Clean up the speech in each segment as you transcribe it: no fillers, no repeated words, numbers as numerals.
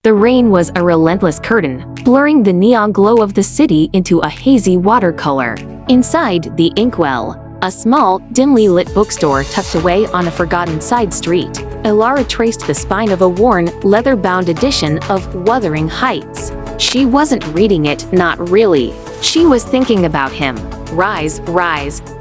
The rain was a relentless curtain, blurring the neon glow of the city into a hazy watercolor. Inside the inkwell, a small, dimly lit bookstore tucked away on a forgotten side street, Ilara traced the spine of a worn, leather-bound edition of Wuthering Heights. She wasn't reading it, not really. She was thinking about him, Rise,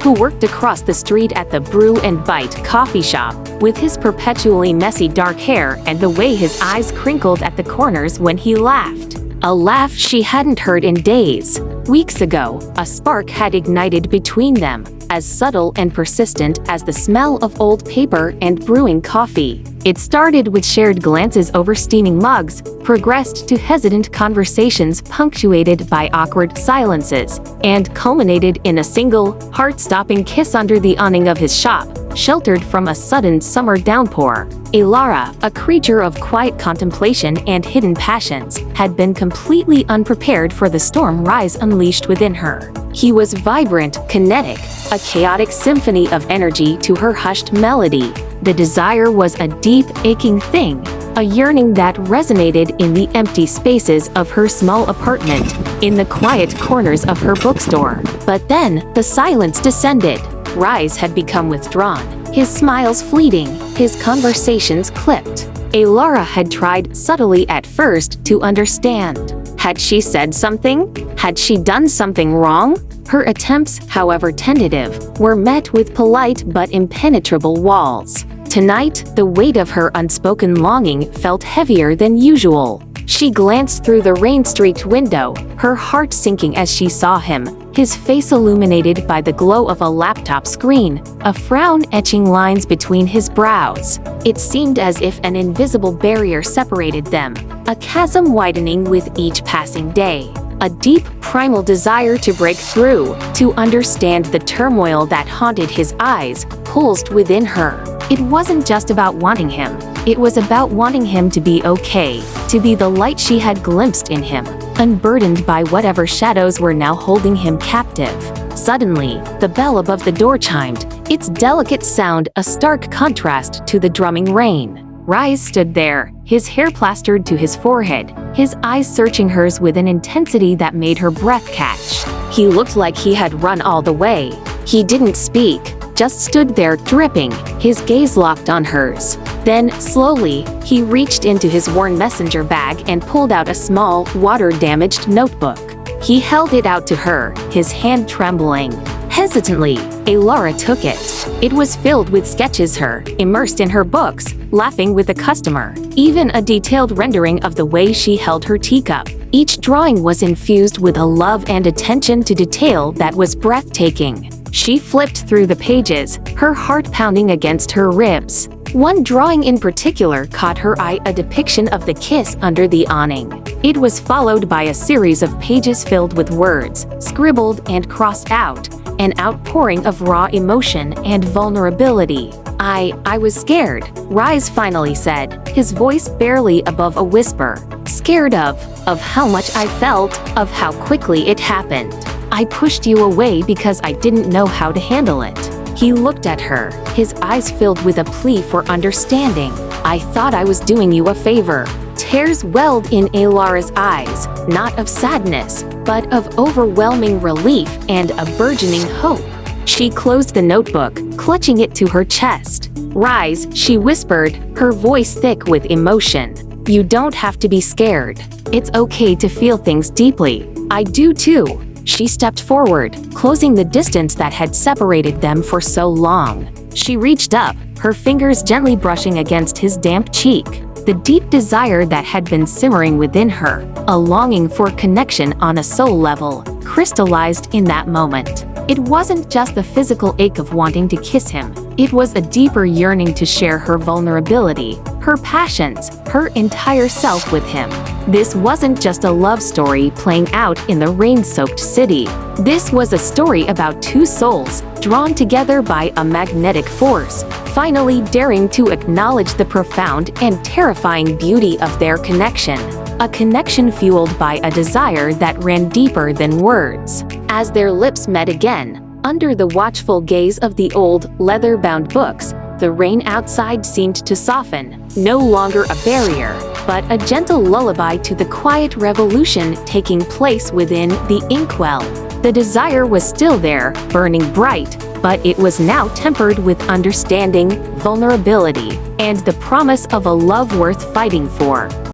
who worked across the street at the Brew and Bite coffee shop, with his perpetually messy dark hair and the way his eyes crinkled at the corners when he laughed. A laugh she hadn't heard in days. Weeks ago, a spark had ignited between them, as subtle and persistent as the smell of old paper and brewing coffee. It started with shared glances over steaming mugs, progressed to hesitant conversations punctuated by awkward silences, and culminated in a single, heart-stopping kiss under the awning of his shop, sheltered from a sudden summer downpour. Ilara, a creature of quiet contemplation and hidden passions, had been completely unprepared for the storm Rise unleashed within her. He was vibrant, kinetic, a chaotic symphony of energy to her hushed melody. The desire was a deep, aching thing, a yearning that resonated in the empty spaces of her small apartment, in the quiet corners of her bookstore. But then, the silence descended. Rise had become withdrawn, his smiles fleeting, his conversations clipped. Ilara had tried subtly at first to understand. Had she said something? Had she done something wrong? Her attempts, however tentative, were met with polite but impenetrable walls. Tonight, the weight of her unspoken longing felt heavier than usual. She glanced through the rain-streaked window, her heart sinking as she saw him, his face illuminated by the glow of a laptop screen, a frown etching lines between his brows. It seemed as if an invisible barrier separated them, a chasm widening with each passing day. A deep, primal desire to break through, to understand the turmoil that haunted his eyes, pulsed within her. It wasn't just about wanting him. It was about wanting him to be okay, to be the light she had glimpsed in him, unburdened by whatever shadows were now holding him captive. Suddenly, the bell above the door chimed, its delicate sound a stark contrast to the drumming rain. Rise stood there, his hair plastered to his forehead, his eyes searching hers with an intensity that made her breath catch. He looked like he had run all the way. He didn't speak, just stood there dripping, his gaze locked on hers. Then, slowly, he reached into his worn messenger bag and pulled out a small, water-damaged notebook. He held it out to her, his hand trembling. Hesitantly, Ilara took it. It was filled with sketches her, immersed in her books, laughing with a customer. Even a detailed rendering of the way she held her teacup. Each drawing was infused with a love and attention to detail that was breathtaking. She flipped through the pages, her heart pounding against her ribs. One drawing in particular caught her eye, a depiction of the kiss under the awning. It was followed by a series of pages filled with words, scribbled and crossed out, an outpouring of raw emotion and vulnerability. I was scared, Rise finally said, his voice barely above a whisper. Scared of how much I felt, of how quickly it happened. I pushed you away because I didn't know how to handle it. He looked at her, his eyes filled with a plea for understanding. I thought I was doing you a favor. Tears welled in Ilara's eyes, not of sadness, but of overwhelming relief and a burgeoning hope. She closed the notebook, clutching it to her chest. Rise, she whispered, her voice thick with emotion. You don't have to be scared. It's okay to feel things deeply. I do too. She stepped forward, closing the distance that had separated them for so long. She reached up, her fingers gently brushing against his damp cheek. The deep desire that had been simmering within her, a longing for connection on a soul level, crystallized in that moment. It wasn't just the physical ache of wanting to kiss him. It was a deeper yearning to share her vulnerability, her passions, her entire self with him. This wasn't just a love story playing out in the rain-soaked city. This was a story about two souls, drawn together by a magnetic force, finally daring to acknowledge the profound and terrifying beauty of their connection. A connection fueled by a desire that ran deeper than words. As their lips met again, under the watchful gaze of the old, leather-bound books, the rain outside seemed to soften, no longer a barrier, but a gentle lullaby to the quiet revolution taking place within the inkwell. The desire was still there, burning bright, but it was now tempered with understanding, vulnerability, and the promise of a love worth fighting for.